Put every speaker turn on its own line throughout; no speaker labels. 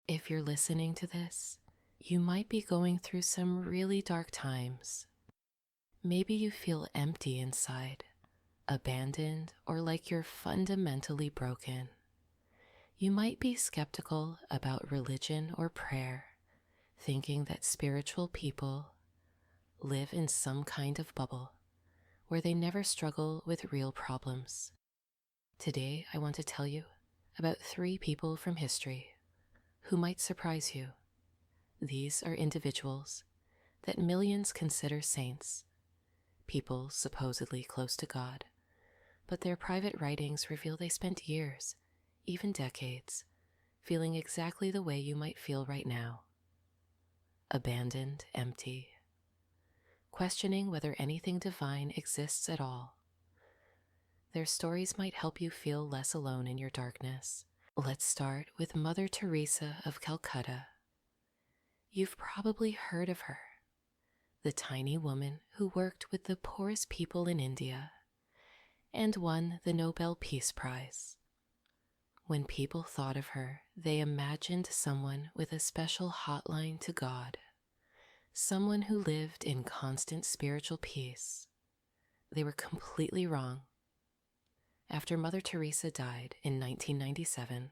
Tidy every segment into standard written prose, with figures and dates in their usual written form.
If you're listening to this, you might be going through some really dark times. Maybe you feel empty inside, abandoned, or like you're fundamentally broken. You might be skeptical about religion or prayer, thinking that spiritual people live in some kind of bubble where they never struggle with real problems. Today, I want to tell you about 3 people from history who might surprise you. These are individuals that millions consider saints, people supposedly close to God, but their private writings reveal they spent years, even decades, feeling exactly the way you might feel right now. Abandoned, empty, questioning whether anything divine exists at all. Their stories might help you feel less alone in your darkness. Let's start with Mother Teresa of Calcutta. You've probably heard of her, the tiny woman who worked with the poorest people in India and won the Nobel Peace Prize. When people thought of her, they imagined someone with a special hotline to God, someone who lived in constant spiritual peace. They were completely wrong. After Mother Teresa died in 1997,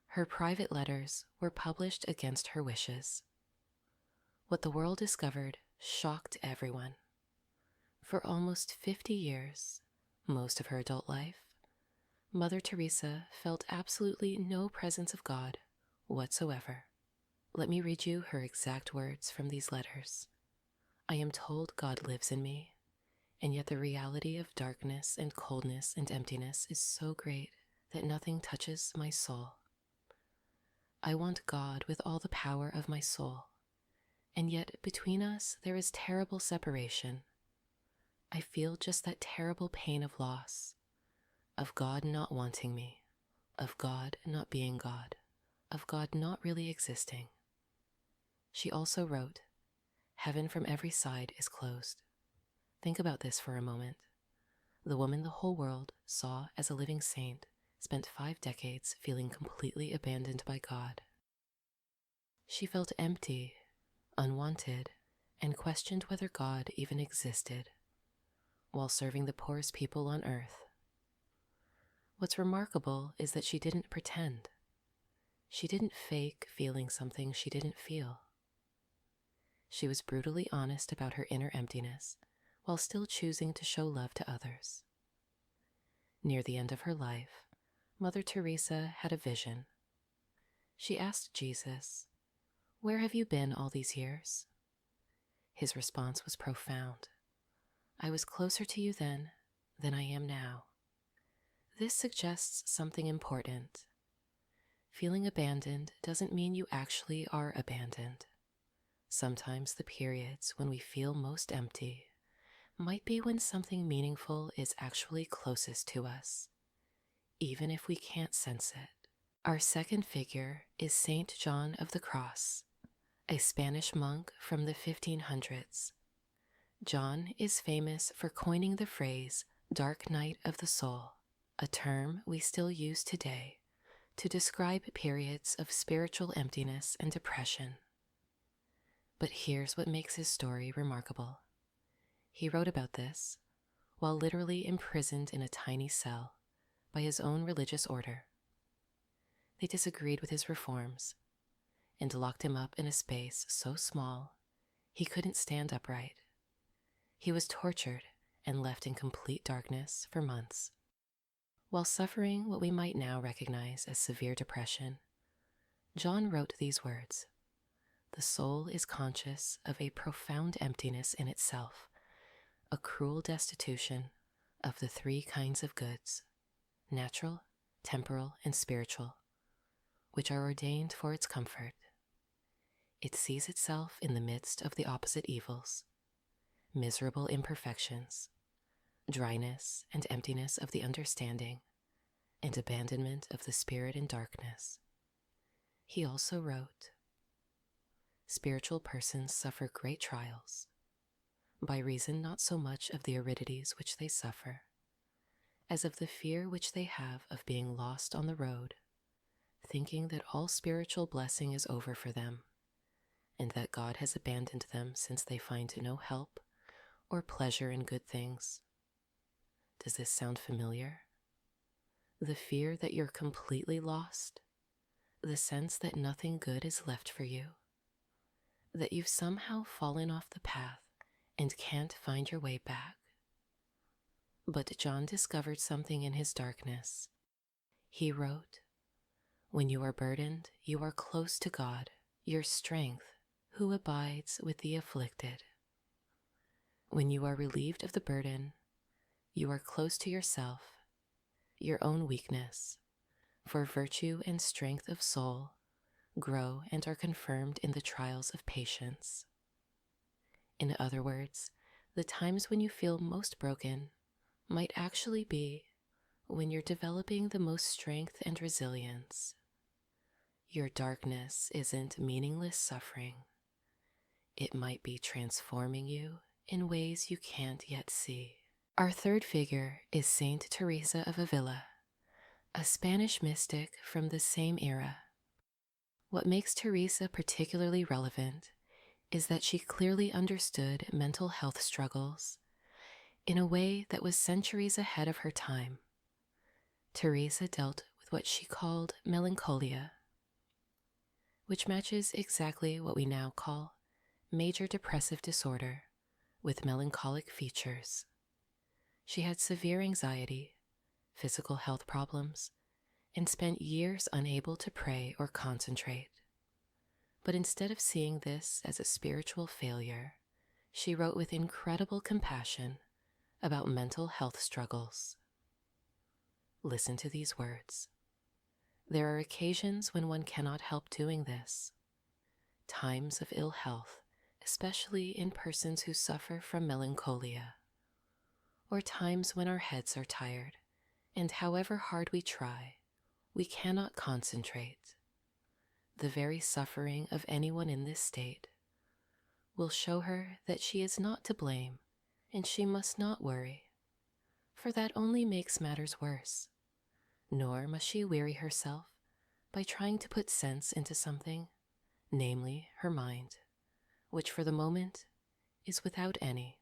her private letters were published against her wishes. What the world discovered shocked everyone. For almost 50 years, most of her adult life, Mother Teresa felt absolutely no presence of God whatsoever. Let me read you her exact words from these letters. I am told God lives in me, and yet the reality of darkness and coldness and emptiness is so great that nothing touches my soul. I want God with all the power of my soul, and yet between us there is terrible separation. I feel just that terrible pain of loss, of God not wanting me, of God not being God, of God not really existing. She also wrote, Heaven from every side is closed. Think about this for a moment. The woman the whole world saw as a living saint spent 5 decades feeling completely abandoned by God. She felt empty, unwanted, and questioned whether God even existed, while serving the poorest people on earth. What's remarkable is that she didn't pretend. She didn't fake feeling something she didn't feel. She was brutally honest about her inner emptiness, while still choosing to show love to others. Near the end of her life, Mother Teresa had a vision. She asked Jesus, "Where have you been all these years?" His response was profound. "I was closer to you then than I am now." This suggests something important. Feeling abandoned doesn't mean you actually are abandoned. Sometimes the periods when we feel most empty might be when something meaningful is actually closest to us, even if we can't sense it. Our second figure is Saint John of the Cross, a Spanish monk from the 1500s. John is famous for coining the phrase dark night of the soul, a term we still use today to describe periods of spiritual emptiness and depression. But here's what makes his story remarkable. He wrote about this while literally imprisoned in a tiny cell by his own religious order. They disagreed with his reforms and locked him up in a space so small he couldn't stand upright. He was tortured and left in complete darkness for months. While suffering what we might now recognize as severe depression, John wrote these words, "The soul is conscious of a profound emptiness in itself, a cruel destitution of the 3 kinds of goods, natural, temporal, and spiritual, which are ordained for its comfort. It sees itself in the midst of the opposite evils, miserable imperfections, dryness and emptiness of the understanding, and abandonment of the spirit in darkness." He also wrote, "Spiritual persons suffer great trials, by reason not so much of the aridities which they suffer, as of the fear which they have of being lost on the road, thinking that all spiritual blessing is over for them, and that God has abandoned them since they find no help or pleasure in good things. Does this sound familiar? The fear that you're completely lost, the sense that nothing good is left for you, that you've somehow fallen off the path and can't find your way back. But John discovered something in his darkness. He wrote, "When you are burdened, you are close to God, your strength, who abides with the afflicted." When you are relieved of the burden, you are close to yourself, your own weakness, for virtue and strength of soul grow and are confirmed in the trials of patience. In other words, the times when you feel most broken might actually be when you're developing the most strength and resilience. Your darkness isn't meaningless suffering. It might be transforming you in ways you can't yet see. Our third figure is Saint Teresa of Avila, a Spanish mystic from the same era. What makes Teresa particularly relevant is that she clearly understood mental health struggles in a way that was centuries ahead of her time. Teresa dealt with what she called melancholia, which matches exactly what we now call major depressive disorder with melancholic features. She had severe anxiety, physical health problems, and spent years unable to pray or concentrate. But instead of seeing this as a spiritual failure, she wrote with incredible compassion about mental health struggles. Listen to these words. There are occasions when one cannot help doing this. Times of ill health, especially in persons who suffer from melancholia. Or times when our heads are tired, and however hard we try, we cannot concentrate. The very suffering of anyone in this state will show her that she is not to blame and she must not worry, for that only makes matters worse. Nor must she weary herself by trying to put sense into something, namely her mind, which for the moment is without any.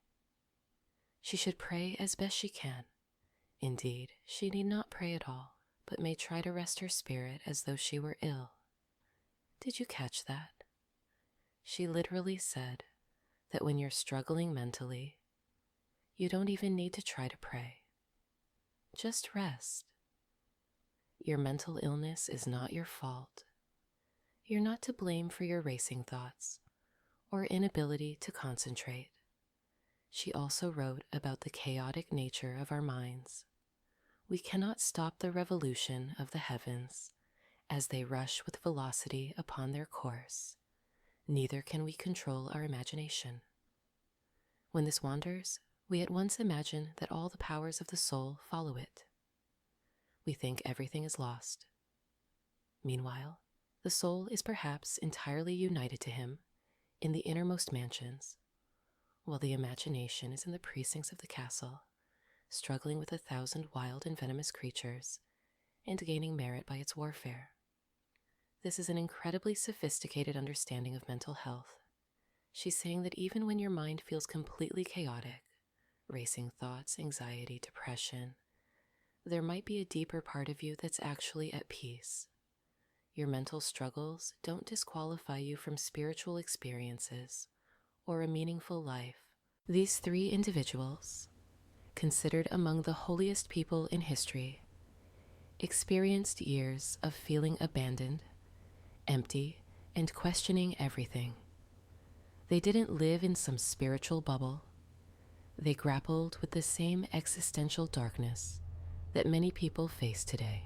She should pray as best she can. Indeed, she need not pray at all, but may try to rest her spirit as though she were ill. Did you catch that? She literally said that when you're struggling mentally, you don't even need to try to pray. Just rest. Your mental illness is not your fault. You're not to blame for your racing thoughts or inability to concentrate. She also wrote about the chaotic nature of our minds. We cannot stop the revolution of the heavens as they rush with velocity upon their course. Neither can we control our imagination. When this wanders, we at once imagine that all the powers of the soul follow it. We think everything is lost. Meanwhile, the soul is perhaps entirely united to him in the innermost mansions, while the imagination is in the precincts of the castle, struggling with 1,000 wild and venomous creatures and gaining merit by its warfare. This is an incredibly sophisticated understanding of mental health. She's saying that even when your mind feels completely chaotic, racing thoughts, anxiety, depression, there might be a deeper part of you that's actually at peace. Your mental struggles don't disqualify you from spiritual experiences or a meaningful life. These three individuals, considered among the holiest people in history, experienced years of feeling abandoned, empty, and questioning everything. They didn't live in some spiritual bubble. They grappled with the same existential darkness that many people face today.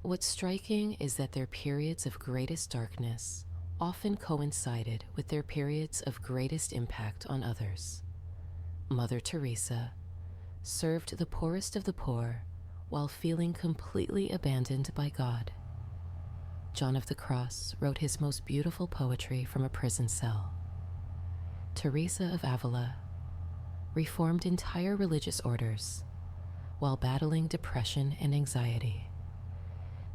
What's striking is that their periods of greatest darkness often coincided with their periods of greatest impact on others. Mother Teresa served the poorest of the poor while feeling completely abandoned by God. John of the Cross wrote his most beautiful poetry from a prison cell. Teresa of Avila reformed entire religious orders while battling depression and anxiety.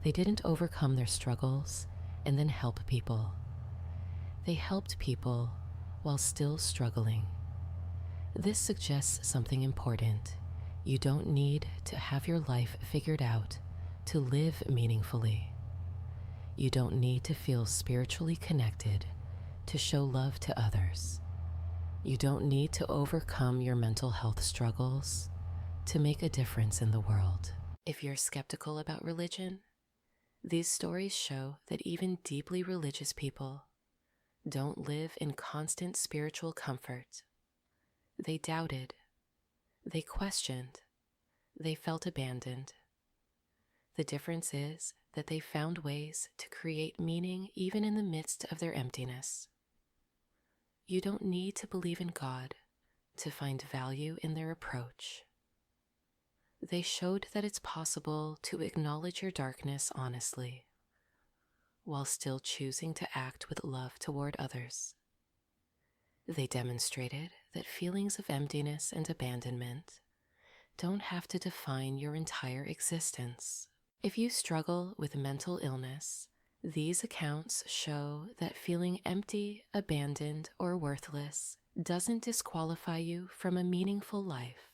They didn't overcome their struggles and then help people. They helped people while still struggling. This suggests something important. You don't need to have your life figured out to live meaningfully. You don't need to feel spiritually connected to show love to others. You don't need to overcome your mental health struggles to make a difference in the world. If you're skeptical about religion, these stories show that even deeply religious people don't live in constant spiritual comfort. They doubted, they questioned, they felt abandoned. The difference is that they found ways to create meaning even in the midst of their emptiness. You don't need to believe in God to find value in their approach. They showed that it's possible to acknowledge your darkness honestly, while still choosing to act with love toward others. They demonstrated that feelings of emptiness and abandonment don't have to define your entire existence. If you struggle with mental illness, these accounts show that feeling empty, abandoned, or worthless doesn't disqualify you from a meaningful life.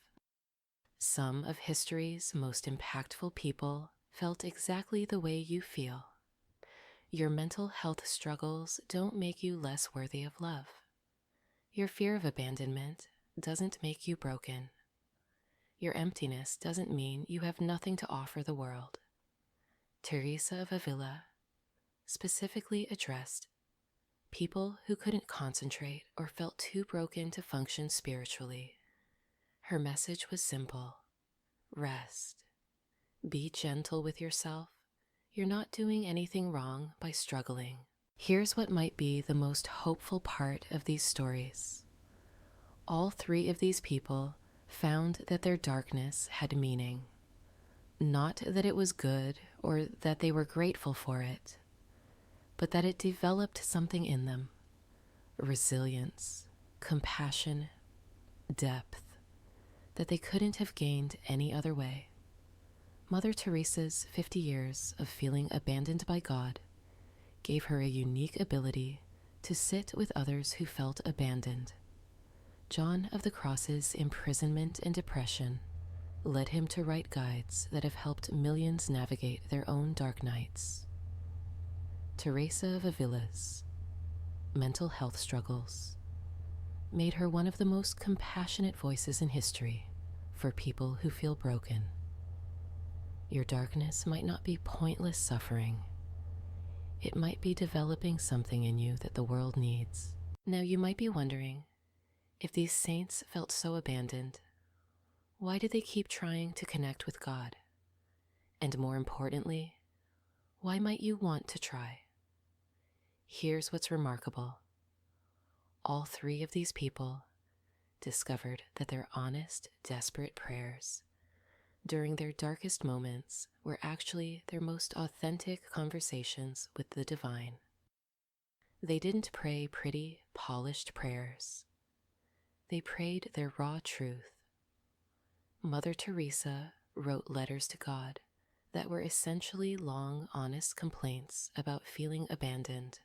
Some of history's most impactful people felt exactly the way you feel. Your mental health struggles don't make you less worthy of love. Your fear of abandonment doesn't make you broken. Your emptiness doesn't mean you have nothing to offer the world. Teresa of Avila specifically addressed people who couldn't concentrate or felt too broken to function spiritually. Her message was simple: rest. Be gentle with yourself. You're not doing anything wrong by struggling. Here's what might be the most hopeful part of these stories. All three of these people found that their darkness had meaning. Not that it was good or that they were grateful for it, but that it developed something in them: resilience, compassion, depth, that they couldn't have gained any other way. Mother Teresa's 50 years of feeling abandoned by God gave her a unique ability to sit with others who felt abandoned. John of the Cross's imprisonment and depression led him to write guides that have helped millions navigate their own dark nights. Teresa of Avila's mental health struggles made her one of the most compassionate voices in history for people who feel broken. Your darkness might not be pointless suffering. It might be developing something in you that the world needs. Now you might be wondering, if these saints felt so abandoned, why did they keep trying to connect with God? And more importantly, why might you want to try? Here's what's remarkable. All three of these people discovered that their honest, desperate prayers during their darkest moments were actually their most authentic conversations with the divine. They didn't pray pretty, polished prayers. They prayed their raw truth. Mother Teresa wrote letters to God that were essentially long, honest complaints about feeling abandoned.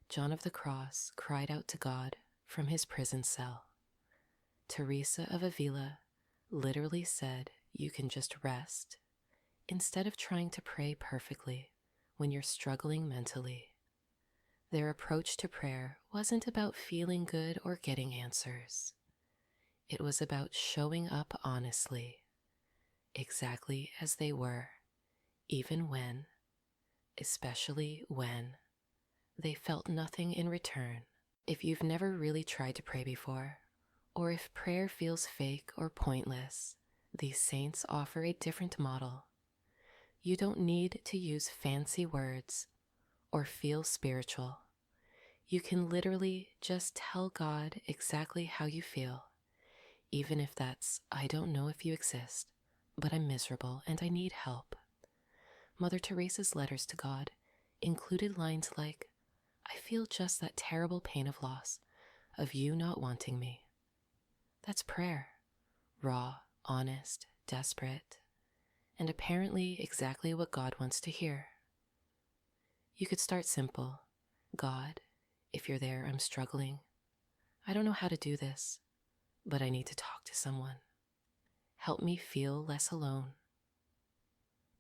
John of the Cross cried out to God from his prison cell. Teresa of Avila literally said you can just rest instead of trying to pray perfectly when you're struggling mentally. Their approach to prayer wasn't about feeling good or getting answers. It was about showing up honestly, exactly as they were, even when, especially when, they felt nothing in return. If you've never really tried to pray before, or if prayer feels fake or pointless, these saints offer a different model. You don't need to use fancy words or feel spiritual. You can literally just tell God exactly how you feel, even if that's, I don't know if you exist, but I'm miserable and I need help. Mother Teresa's letters to God included lines like, I feel just that terrible pain of loss, of you not wanting me. That's prayer, raw, honest, desperate. and apparently exactly what God wants to hear. You could start simple. God, if you're there, I'm struggling. I don't know how to do this, but I need to talk to someone. Help me feel less alone.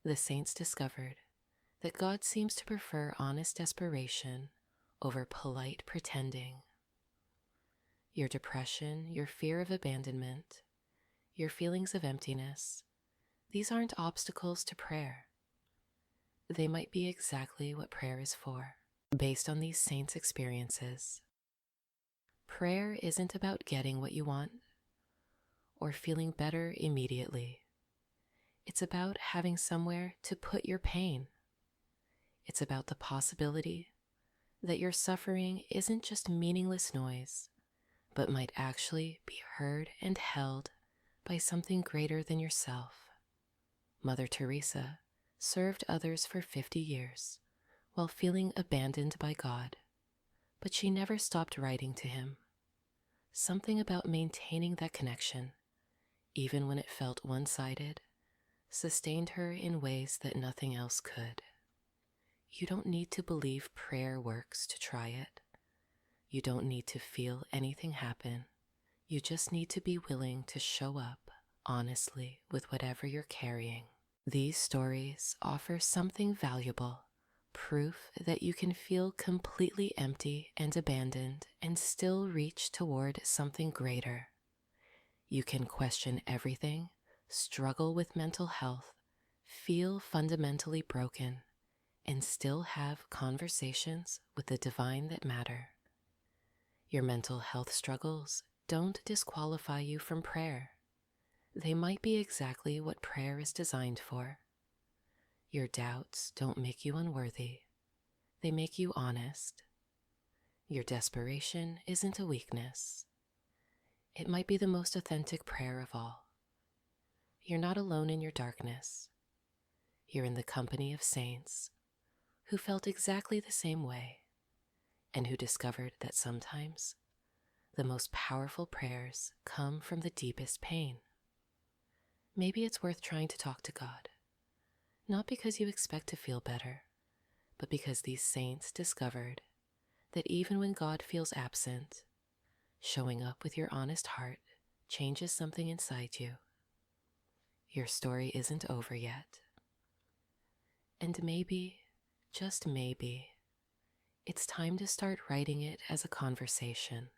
The saints discovered that God seems to prefer honest desperation over polite pretending. Your depression, your fear of abandonment, your feelings of emptiness, these aren't obstacles to prayer. They might be exactly what prayer is for, based on these saints' experiences. Prayer isn't about getting what you want or feeling better immediately. It's about having somewhere to put your pain. It's about the possibility that your suffering isn't just meaningless noise, but might actually be heard and held by something greater than yourself. Mother Teresa served others for 50 years while feeling abandoned by God, but she never stopped writing to him. Something about maintaining that connection, even when it felt one-sided, sustained her in ways that nothing else could. You don't need to believe prayer works to try it. You don't need to feel anything happen. You just need to be willing to show up honestly with whatever you're carrying. These stories offer something valuable, proof that you can feel completely empty and abandoned and still reach toward something greater. You can question everything, struggle with mental health, feel fundamentally broken, and still have conversations with the divine that matter. Your mental health struggles don't disqualify you from prayer. They might be exactly what prayer is designed for. Your doubts don't make you unworthy. They make you honest. Your desperation isn't a weakness. It might be the most authentic prayer of all. You're not alone in your darkness. You're in the company of saints who felt exactly the same way and who discovered that sometimes the most powerful prayers come from the deepest pain. Maybe it's worth trying to talk to God, not because you expect to feel better, but because these saints discovered that even when God feels absent, showing up with your honest heart changes something inside you. Your story isn't over yet. And maybe, just maybe, it's time to start writing it as a conversation.